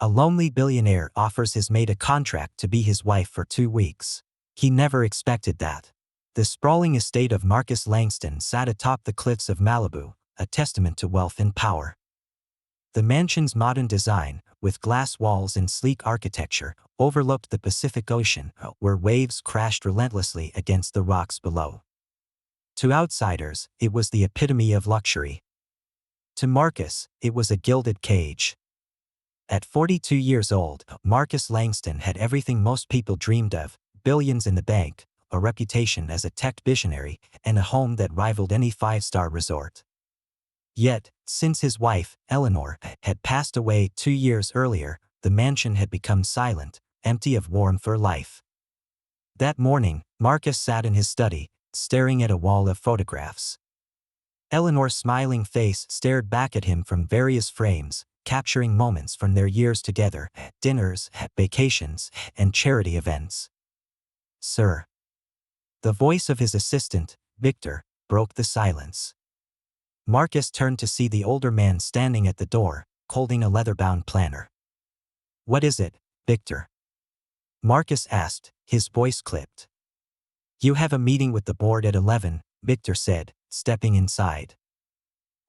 A lonely billionaire offers his maid a contract to be his wife for 2 weeks. He never expected that. The sprawling estate of Marcus Langston sat atop the cliffs of Malibu, a testament to wealth and power. The mansion's modern design, with glass walls and sleek architecture, overlooked the Pacific Ocean, where waves crashed relentlessly against the rocks below. To outsiders, it was the epitome of luxury. To Marcus, it was a gilded cage. At 42 years old, Marcus Langston had everything most people dreamed of: billions in the bank, a reputation as a tech visionary, and a home that rivaled any five-star resort. Yet, since his wife, Eleanor, had passed away 2 years earlier, the mansion had become silent, empty of warmth or life. That morning, Marcus sat in his study, staring at a wall of photographs. Eleanor's smiling face stared back at him from various frames, capturing moments from their years together, dinners, vacations, and charity events. "Sir." The voice of his assistant, Victor, broke the silence. Marcus turned to see the older man standing at the door, holding a leather-bound planner. "What is it, Victor?" Marcus asked, his voice clipped. "You have a meeting with the board at 11, Victor said, stepping inside.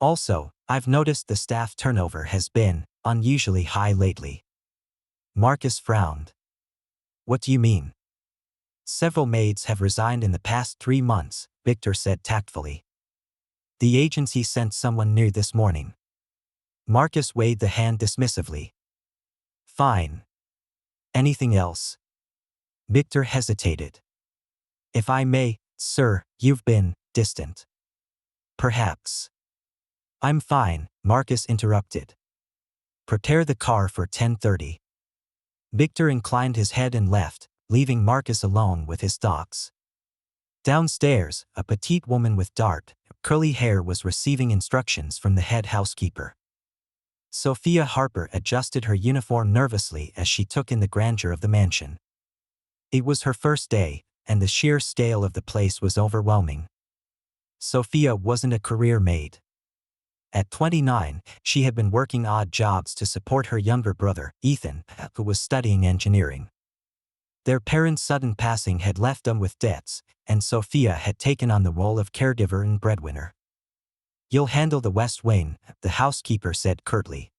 "Also, I've noticed the staff turnover has been unusually high lately." Marcus frowned. "What do you mean?" "Several maids have resigned in the past 3 months, Victor said tactfully. "The agency sent someone new this morning." Marcus waved the hand dismissively. "Fine. Anything else?" Victor hesitated. "If I may, sir, you've been distant." "Perhaps." "I'm fine," Marcus interrupted. "Prepare the car for 10:30. Victor inclined his head and left, leaving Marcus alone with his thoughts. Downstairs, a petite woman with dark, curly hair was receiving instructions from the head housekeeper. Sophia Harper adjusted her uniform nervously as she took in the grandeur of the mansion. It was her first day, and the sheer scale of the place was overwhelming. Sophia wasn't a career maid. At 29, she had been working odd jobs to support her younger brother, Ethan, who was studying engineering. Their parents' sudden passing had left them with debts, and Sophia had taken on the role of caregiver and breadwinner. "You'll handle the West Wing," the housekeeper said curtly.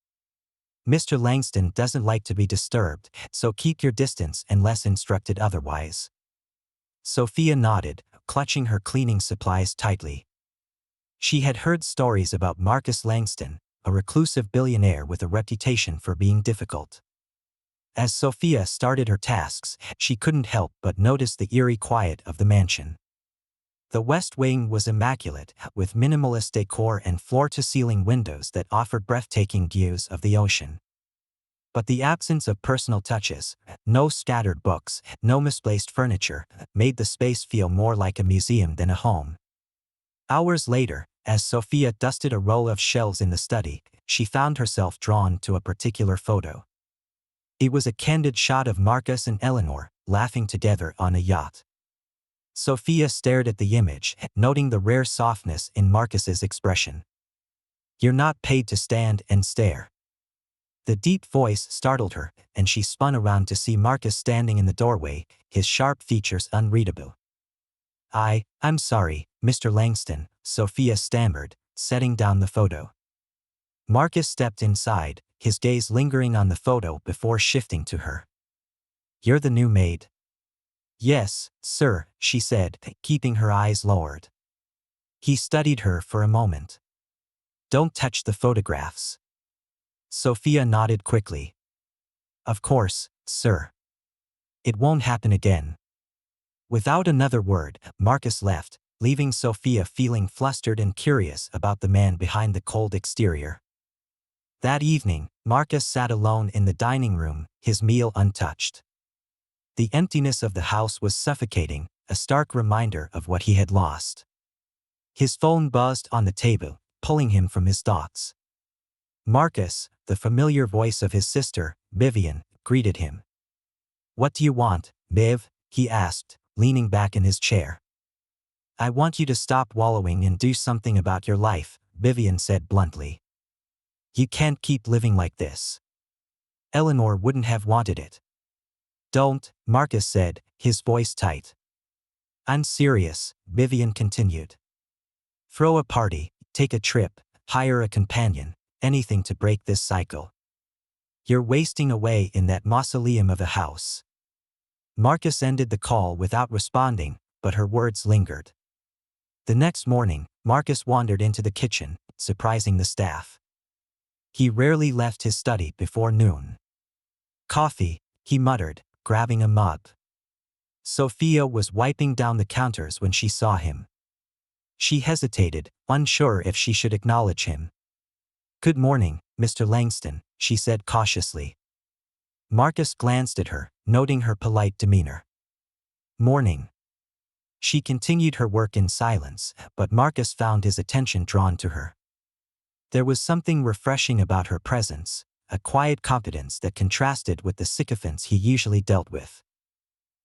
"Mr. Langston doesn't like to be disturbed, so keep your distance unless instructed otherwise." Sophia nodded, clutching her cleaning supplies tightly. She had heard stories about Marcus Langston, a reclusive billionaire with a reputation for being difficult. As Sophia started her tasks, she couldn't help but notice the eerie quiet of the mansion. The West Wing was immaculate, with minimalist decor and floor-to-ceiling windows that offered breathtaking views of the ocean. But the absence of personal touches, no scattered books, no misplaced furniture, made the space feel more like a museum than a home. Hours later, as Sophia dusted a row of shelves in the study, she found herself drawn to a particular photo. It was a candid shot of Marcus and Eleanor, laughing together on a yacht. Sophia stared at the image, noting the rare softness in Marcus's expression. "You're not paid to stand and stare." The deep voice startled her, and she spun around to see Marcus standing in the doorway, his sharp features unreadable. I'm sorry, Mr. Langston," Sophia stammered, setting down the photo. Marcus stepped inside, his gaze lingering on the photo before shifting to her. "You're the new maid?" "Yes, sir," she said, keeping her eyes lowered. He studied her for a moment. "Don't touch the photographs." Sophia nodded quickly. "Of course, sir. It won't happen again." Without another word, Marcus left, leaving Sophia feeling flustered and curious about the man behind the cold exterior. That evening, Marcus sat alone in the dining room, his meal untouched. The emptiness of the house was suffocating, a stark reminder of what he had lost. His phone buzzed on the table, pulling him from his thoughts. Marcus, the familiar voice of his sister, Vivian, greeted him. "What do you want, Viv?" he asked, leaning back in his chair. "I want you to stop wallowing and do something about your life," Vivian said bluntly. "You can't keep living like this." Eleanor wouldn't have wanted it. Don't, Marcus said, his voice tight. I'm serious, Vivian continued. Throw a party, take a trip, hire a companion, anything to break this cycle. You're wasting away in that mausoleum of a house. Marcus ended the call without responding, but her words lingered. The next morning, Marcus wandered into the kitchen, surprising the staff. He rarely left his study before noon. Coffee, he muttered, grabbing a mug. Sophia was wiping down the counters when she saw him. She hesitated, unsure if she should acknowledge him. Good morning, Mr. Langston, she said cautiously. Marcus glanced at her, noting her polite demeanor. Morning. She continued her work in silence, but Marcus found his attention drawn to her. There was something refreshing about her presence, a quiet competence that contrasted with the sycophants he usually dealt with.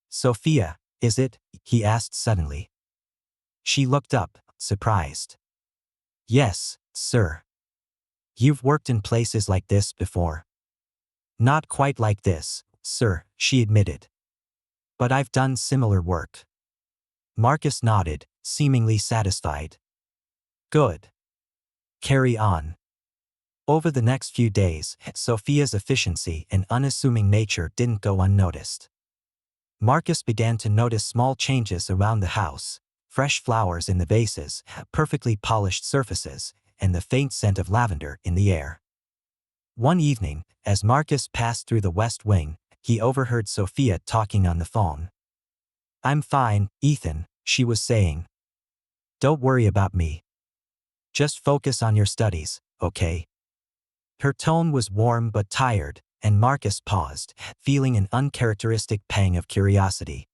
Sophia, is it? He asked suddenly. She looked up, surprised. Yes, sir. You've worked in places like this before. Not quite like this, sir, she admitted. But I've done similar work. Marcus nodded, seemingly satisfied. Good. Carry on. Over the next few days, Sophia's efficiency and unassuming nature didn't go unnoticed. Marcus began to notice small changes around the house, fresh flowers in the vases, perfectly polished surfaces, and the faint scent of lavender in the air. One evening, as Marcus passed through the West Wing, he overheard Sophia talking on the phone. I'm fine, Ethan, she was saying. Don't worry about me. Just focus on your studies, okay? Her tone was warm but tired, and Marcus paused, feeling an uncharacteristic pang of curiosity.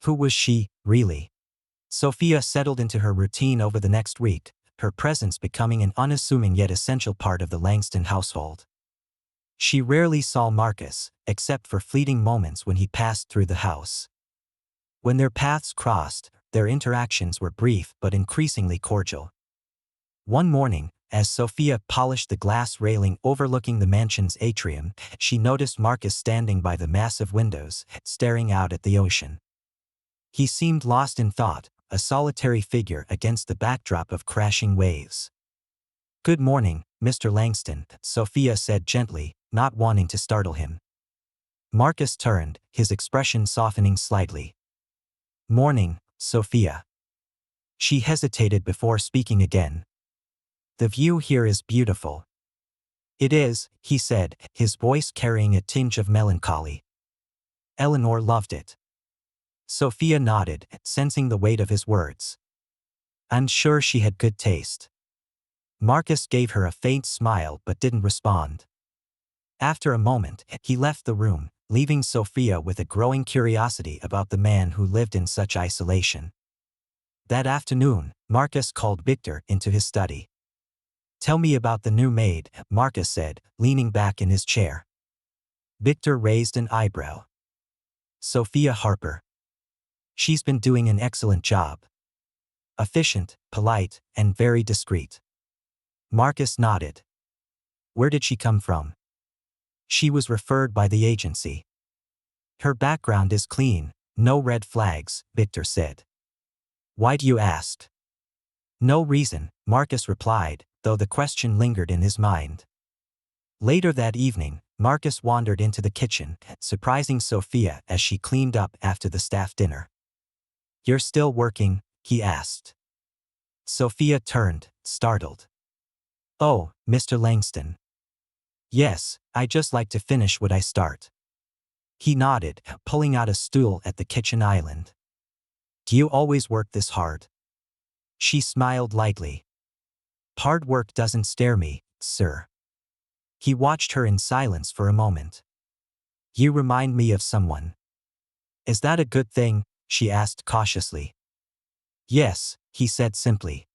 Who was she, really? Sophia settled into her routine over the next week, her presence becoming an unassuming yet essential part of the Langston household. She rarely saw Marcus, except for fleeting moments when he passed through the house. When their paths crossed, their interactions were brief but increasingly cordial. One morning, as Sophia polished the glass railing overlooking the mansion's atrium, she noticed Marcus standing by the massive windows, staring out at the ocean. He seemed lost in thought, a solitary figure against the backdrop of crashing waves. Good morning, Mr. Langston, Sophia said gently, not wanting to startle him. Marcus turned, his expression softening slightly. Morning, Sophia. She hesitated before speaking again. The view here is beautiful. It is, he said, his voice carrying a tinge of melancholy. Eleanor loved it. Sophia nodded, sensing the weight of his words. I'm sure she had good taste. Marcus gave her a faint smile but didn't respond. After a moment, he left the room, leaving Sophia with a growing curiosity about the man who lived in such isolation. That afternoon, Marcus called Victor into his study. Tell me about the new maid, Marcus said, leaning back in his chair. Victor raised an eyebrow. Sophia Harper. She's been doing an excellent job. Efficient, polite, and very discreet. Marcus nodded. Where did she come from? She was referred by the agency. Her background is clean, no red flags, Victor said. Why do you ask? No reason, Marcus replied, though the question lingered in his mind. Later that evening, Marcus wandered into the kitchen, surprising Sophia as she cleaned up after the staff dinner. You're still working? He asked. Sophia turned, startled. Oh, Mr. Langston. Yes, I just like to finish what I start. He nodded, pulling out a stool at the kitchen island. Do you always work this hard? She smiled lightly. Hard work doesn't scare me, sir. He watched her in silence for a moment. You remind me of someone. Is that a good thing? She asked cautiously. Yes, he said simply.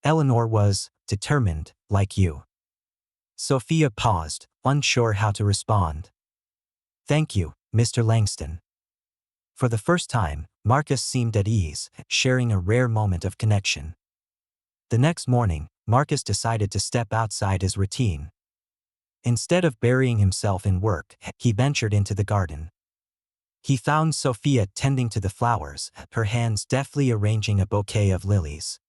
Eleanor was determined, like you. Sophia paused, unsure how to respond. Thank you, Mr. Langston. For the first time, Marcus seemed at ease, sharing a rare moment of connection. The next morning, Marcus decided to step outside his routine. Instead of burying himself in work, he ventured into the garden. He found Sophia tending to the flowers, her hands deftly arranging a bouquet of lilies.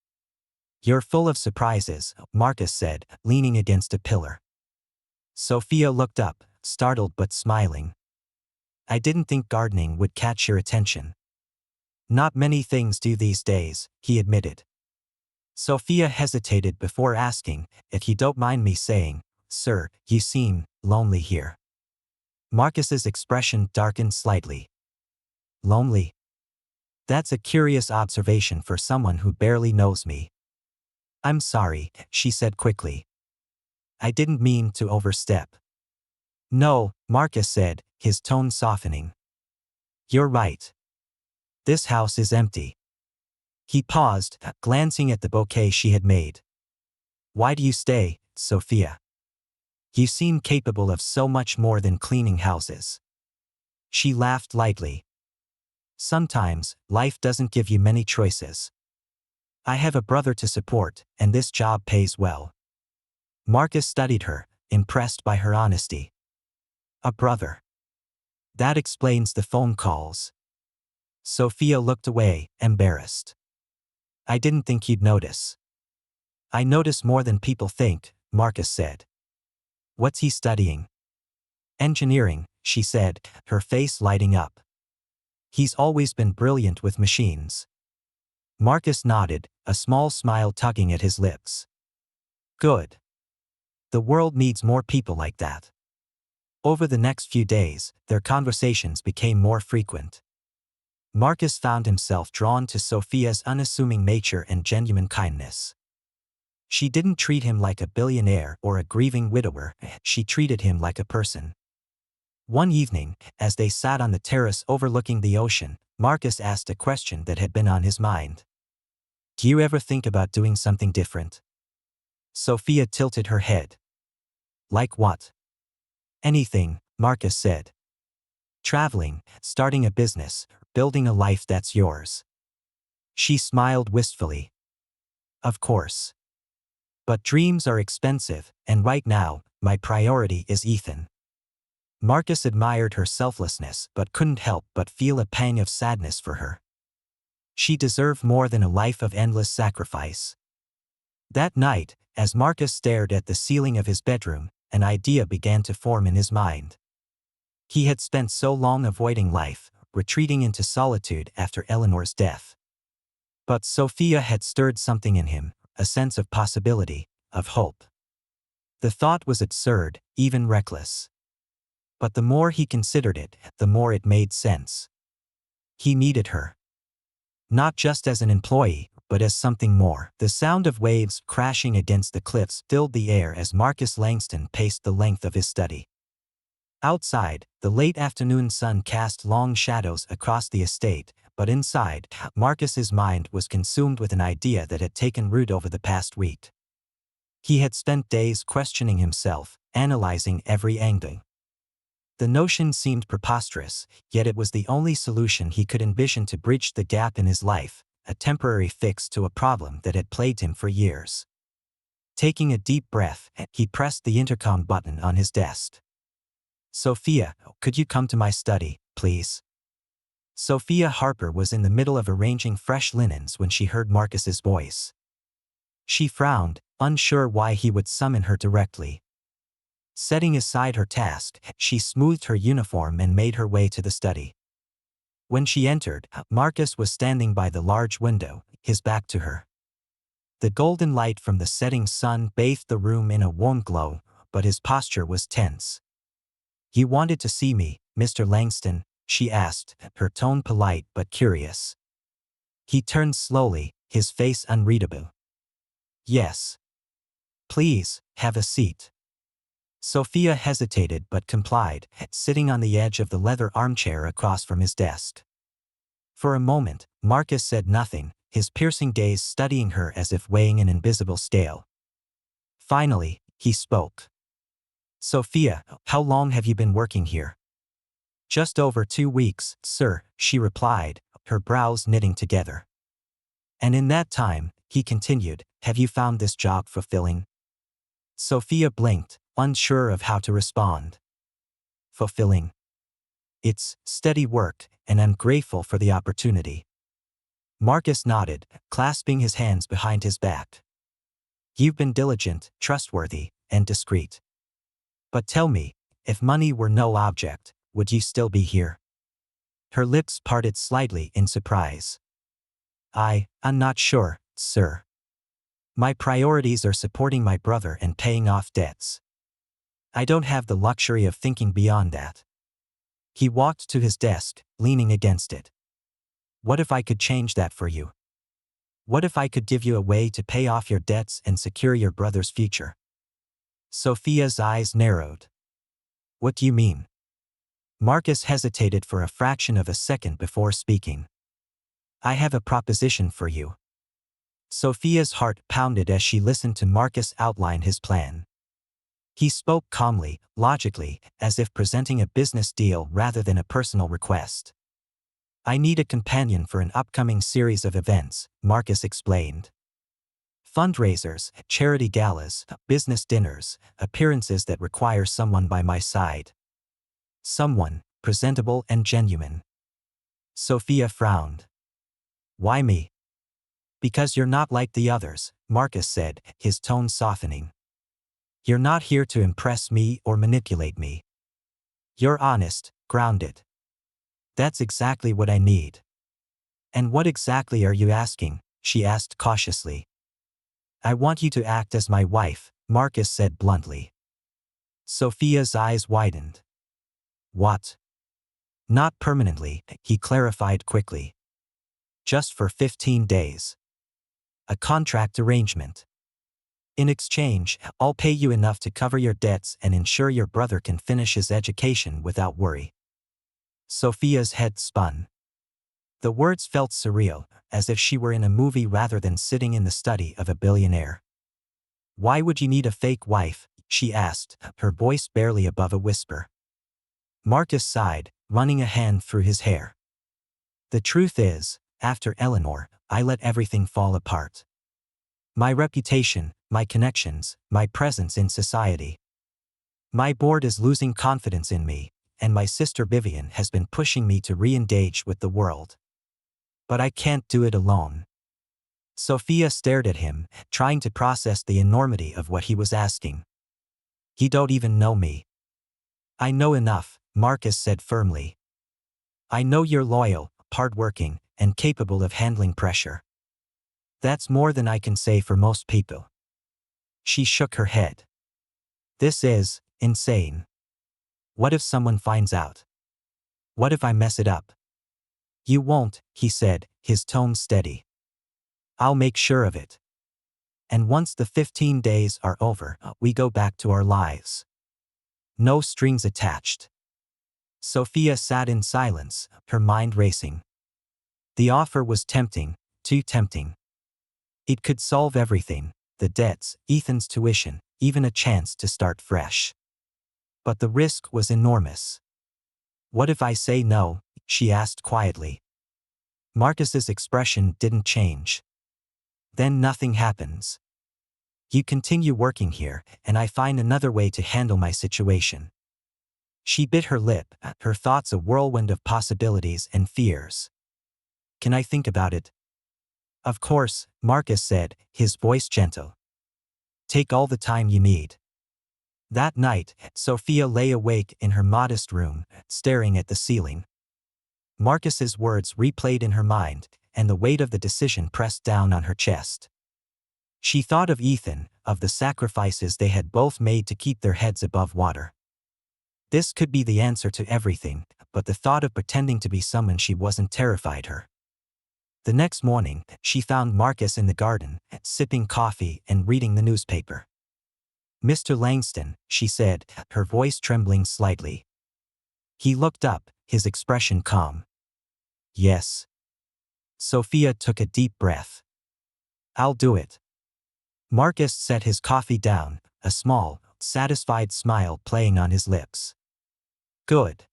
"You're full of surprises," Marcus said, leaning against a pillar. Sophia looked up, startled but smiling. "I didn't think gardening would catch your attention." "Not many things do these days," he admitted. Sophia hesitated before asking, "If you don't mind me saying, sir, you seem lonely here." Marcus's expression darkened slightly. "Lonely? That's a curious observation for someone who barely knows me." "I'm sorry," she said quickly. "I didn't mean to overstep." "No," Marcus said, his tone softening. "You're right. This house is empty." He paused, glancing at the bouquet she had made. "Why do you stay, Sophia? You seem capable of so much more than cleaning houses." She laughed lightly. "Sometimes, life doesn't give you many choices. I have a brother to support, and this job pays well." Marcus studied her, impressed by her honesty. "A brother. That explains the phone calls." Sophia looked away, embarrassed. "I didn't think you'd notice." "I notice more than people think," Marcus said. "What's he studying?" "Engineering," she said, her face lighting up. "He's always been brilliant with machines." Marcus nodded, a small smile tugging at his lips. "Good. The world needs more people like that." Over the next few days, their conversations became more frequent. Marcus found himself drawn to Sophia's unassuming nature and genuine kindness. She didn't treat him like a billionaire or a grieving widower, she treated him like a person. One evening, as they sat on the terrace overlooking the ocean, Marcus asked a question that had been on his mind. "Do you ever think about doing something different?" Sophia tilted her head. "Like what?" "Anything," Marcus said. "Traveling, starting a business, building a life that's yours." She smiled wistfully. "Of course. But dreams are expensive, and right now, my priority is Ethan." Marcus admired her selflessness but couldn't help but feel a pang of sadness for her. She deserved more than a life of endless sacrifice. That night, as Marcus stared at the ceiling of his bedroom, an idea began to form in his mind. He had spent so long avoiding life, retreating into solitude after Eleanor's death. But Sophia had stirred something in him, a sense of possibility, of hope. The thought was absurd, even reckless. But the more he considered it, the more it made sense. He needed her. Not just as an employee, but as something more. The sound of waves crashing against the cliffs filled the air as Marcus Langston paced the length of his study. Outside, the late afternoon sun cast long shadows across the estate, but inside, Marcus's mind was consumed with an idea that had taken root over the past week. He had spent days questioning himself, analyzing every angle. The notion seemed preposterous, yet it was the only solution he could envision to bridge the gap in his life, a temporary fix to a problem that had plagued him for years. Taking a deep breath, he pressed the intercom button on his desk. "Sophia, could you come to my study, please?" Sophia Harper was in the middle of arranging fresh linens when she heard Marcus's voice. She frowned, unsure why he would summon her directly. Setting aside her task, she smoothed her uniform and made her way to the study. When she entered, Marcus was standing by the large window, his back to her. The golden light from the setting sun bathed the room in a warm glow, but his posture was tense. "You wanted to see me, Mr. Langston?" she asked, her tone polite but curious. He turned slowly, his face unreadable. "Yes. Please, have a seat." Sophia hesitated but complied, sitting on the edge of the leather armchair across from his desk. For a moment, Marcus said nothing, his piercing gaze studying her as if weighing an invisible scale. Finally, he spoke. "Sophia, how long have you been working here?" "Just over 2 weeks, sir," she replied, her brows knitting together. "And in that time," he continued, "have you found this job fulfilling?" Sophia blinked, unsure of how to respond. Fulfilling. It's steady work, and I'm grateful for the opportunity. Marcus nodded, clasping his hands behind his back. You've been diligent, trustworthy, and discreet. But tell me, if money were no object, would you still be here? Her lips parted slightly in surprise. I'm not sure, sir. My priorities are supporting my brother and paying off debts. I don't have the luxury of thinking beyond that. He walked to his desk, leaning against it. What if I could change that for you? What if I could give you a way to pay off your debts and secure your brother's future? Sophia's eyes narrowed. What do you mean? Marcus hesitated for a fraction of a second before speaking. I have a proposition for you. Sophia's heart pounded as she listened to Marcus outline his plan. He spoke calmly, logically, as if presenting a business deal rather than a personal request. I need a companion for an upcoming series of events, Marcus explained. Fundraisers, charity galas, business dinners, appearances that require someone by my side. Someone, presentable and genuine. Sophia frowned. Why me? Because you're not like the others, Marcus said, his tone softening. You're not here to impress me or manipulate me. You're honest, grounded. That's exactly what I need. And what exactly are you asking? She asked cautiously. I want you to act as my wife, Marcus said bluntly. Sophia's eyes widened. What? Not permanently, he clarified quickly. Just for 15 days. A contract arrangement. In exchange, I'll pay you enough to cover your debts and ensure your brother can finish his education without worry. Sophia's head spun. The words felt surreal, as if she were in a movie rather than sitting in the study of a billionaire. Why would you need a fake wife? She asked, her voice barely above a whisper. Marcus sighed, running a hand through his hair. The truth is, after Eleanor, I let everything fall apart. My reputation, my connections, my presence in society. My board is losing confidence in me, and my sister Vivian has been pushing me to re-engage with the world. But I can't do it alone. Sophia stared at him, trying to process the enormity of what he was asking. You don't even know me. I know enough, Marcus said firmly. I know you're loyal, hardworking, and capable of handling pressure. That's more than I can say for most people. She shook her head. This is insane. What if someone finds out? What if I mess it up? You won't, he said, his tone steady. I'll make sure of it. And once the 15 days are over, we go back to our lives. No strings attached. Sophia sat in silence, her mind racing. The offer was tempting, too tempting. It could solve everything, the debts, Ethan's tuition, even a chance to start fresh. But the risk was enormous. What if I say no? She asked quietly. Marcus's expression didn't change. Then nothing happens. You continue working here, and I find another way to handle my situation. She bit her lip, her thoughts a whirlwind of possibilities and fears. Can I think about it? Of course, Marcus said, his voice gentle. Take all the time you need. That night, Sophia lay awake in her modest room, staring at the ceiling. Marcus's words replayed in her mind, and the weight of the decision pressed down on her chest. She thought of Ethan, of the sacrifices they had both made to keep their heads above water. This could be the answer to everything, but the thought of pretending to be someone she wasn't terrified her. The next morning, she found Marcus in the garden, sipping coffee and reading the newspaper. Mr. Langston, she said, her voice trembling slightly. He looked up, his expression calm. Yes. Sophia took a deep breath. I'll do it. Marcus set his coffee down, a small, satisfied smile playing on his lips. Good.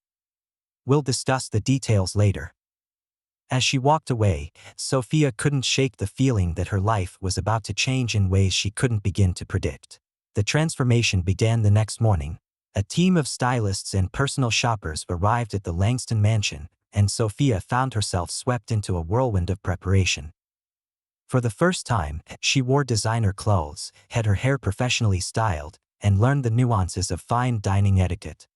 We'll discuss the details later. As she walked away, Sophia couldn't shake the feeling that her life was about to change in ways she couldn't begin to predict. The transformation began the next morning. A team of stylists and personal shoppers arrived at the Langston mansion, and Sophia found herself swept into a whirlwind of preparation. For the first time, she wore designer clothes, had her hair professionally styled, and learned the nuances of fine dining etiquette.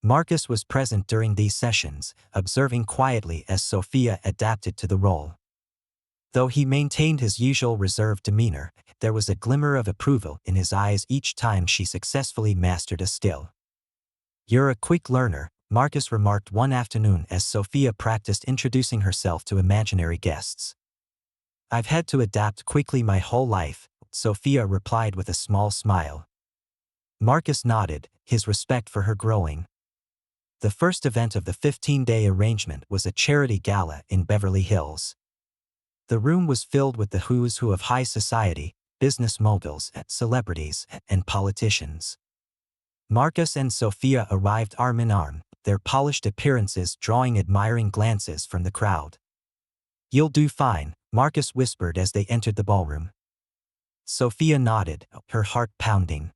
Marcus was present during these sessions, observing quietly as Sophia adapted to the role. Though he maintained his usual reserved demeanor, there was a glimmer of approval in his eyes each time she successfully mastered a skill. "You're a quick learner," Marcus remarked one afternoon as Sophia practiced introducing herself to imaginary guests. "I've had to adapt quickly my whole life," Sophia replied with a small smile. Marcus nodded, his respect for her growing. The first event of the 15-day arrangement was a charity gala in Beverly Hills. The room was filled with the who's who of high society, business moguls, celebrities, and politicians. Marcus and Sophia arrived arm in arm, their polished appearances drawing admiring glances from the crowd. "You'll do fine," Marcus whispered as they entered the ballroom. Sophia nodded, her heart pounding.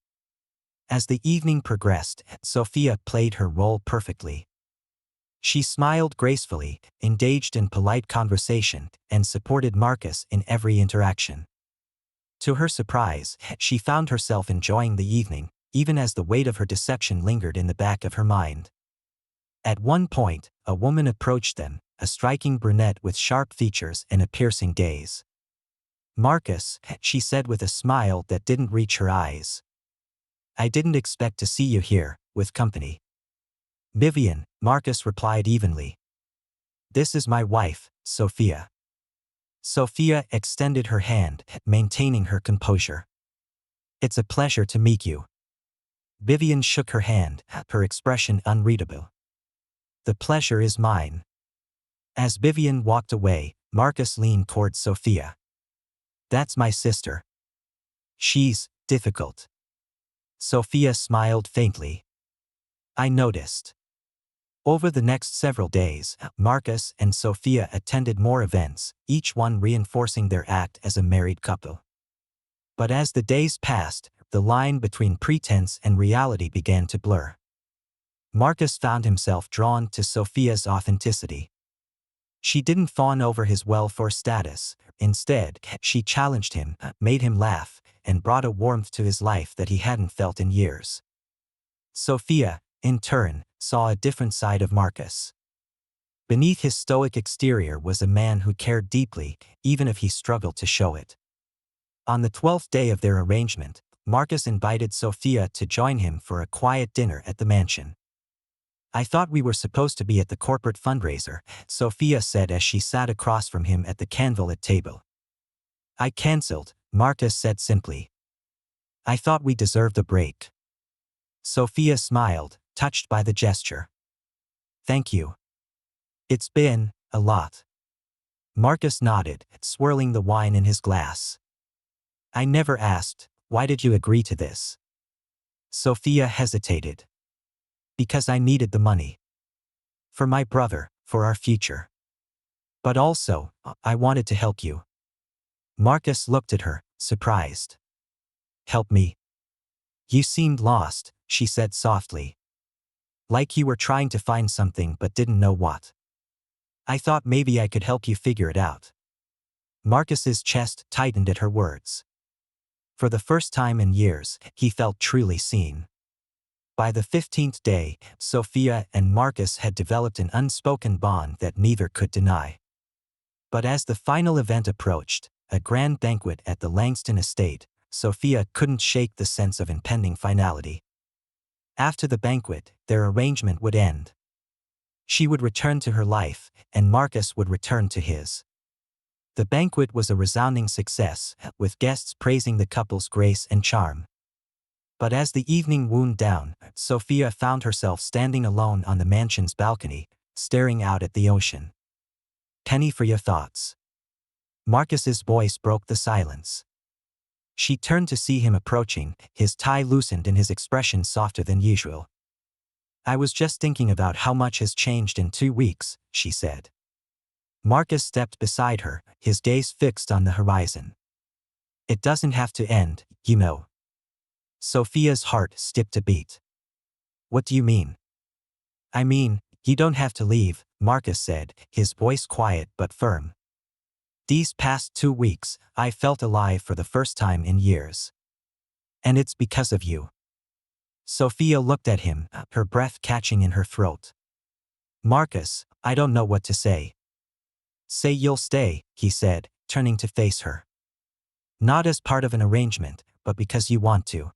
As the evening progressed, Sophia played her role perfectly. She smiled gracefully, engaged in polite conversation, and supported Marcus in every interaction. To her surprise, she found herself enjoying the evening, even as the weight of her deception lingered in the back of her mind. At one point, a woman approached them, a striking brunette with sharp features and a piercing gaze. "Marcus," she said with a smile that didn't reach her eyes. "I didn't expect to see you here, with company." "Vivian," Marcus replied evenly. "This is my wife, Sophia." Sophia extended her hand, maintaining her composure. "It's a pleasure to meet you." Vivian shook her hand, her expression unreadable. "The pleasure is mine." As Vivian walked away, Marcus leaned towards Sophia. "That's my sister. She's difficult." Sophia smiled faintly. "I noticed." Over the next several days, Marcus and Sophia attended more events, each one reinforcing their act as a married couple. But as the days passed, the line between pretense and reality began to blur. Marcus found himself drawn to Sophia's authenticity. She didn't fawn over his wealth or status. Instead, she challenged him, made him laugh, and brought a warmth to his life that he hadn't felt in years. Sophia, in turn, saw a different side of Marcus. Beneath his stoic exterior was a man who cared deeply, even if he struggled to show it. On the 12th day of their arrangement, Marcus invited Sophia to join him for a quiet dinner at the mansion. "I thought we were supposed to be at the corporate fundraiser," Sophia said as she sat across from him at the candlelit table. "I cancelled," Marcus said simply. "I thought we deserved a break." Sophia smiled, touched by the gesture. "Thank you. It's been a lot." Marcus nodded, swirling the wine in his glass. "I never asked, why did you agree to this?" Sophia hesitated. "Because I needed the money. For my brother, for our future. But also, I wanted to help you." Marcus looked at her, surprised. "Help me?" "You seemed lost," she said softly. "Like you were trying to find something but didn't know what. I thought maybe I could help you figure it out." Marcus's chest tightened at her words. For the first time in years, he felt truly seen. By the 15th day, Sophia and Marcus had developed an unspoken bond that neither could deny. But as the final event approached, a grand banquet at the Langston estate, Sophia couldn't shake the sense of impending finality. After the banquet, their arrangement would end. She would return to her life, and Marcus would return to his. The banquet was a resounding success, with guests praising the couple's grace and charm. But as the evening wound down, Sophia found herself standing alone on the mansion's balcony, staring out at the ocean. "Penny for your thoughts." Marcus's voice broke the silence. She turned to see him approaching, his tie loosened and his expression softer than usual. "I was just thinking about how much has changed in 2 weeks," she said. Marcus stepped beside her, his gaze fixed on the horizon. "It doesn't have to end, you know." Sophia's heart skipped a beat. What do you mean? I mean, you don't have to leave, Marcus said, his voice quiet but firm. These past 2 weeks, I felt alive for the first time in years. And it's because of you. Sophia looked at him, her breath catching in her throat. Marcus, I don't know what to say. Say you'll stay, he said, turning to face her. Not as part of an arrangement, but because you want to.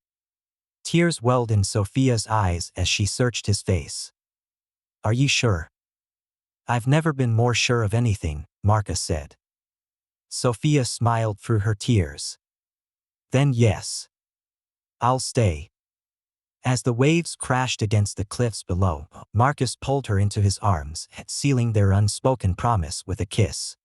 Tears welled in Sophia's eyes as she searched his face. Are you sure? I've never been more sure of anything, Marcus said. Sophia smiled through her tears. Then yes. I'll stay. As the waves crashed against the cliffs below, Marcus pulled her into his arms, sealing their unspoken promise with a kiss.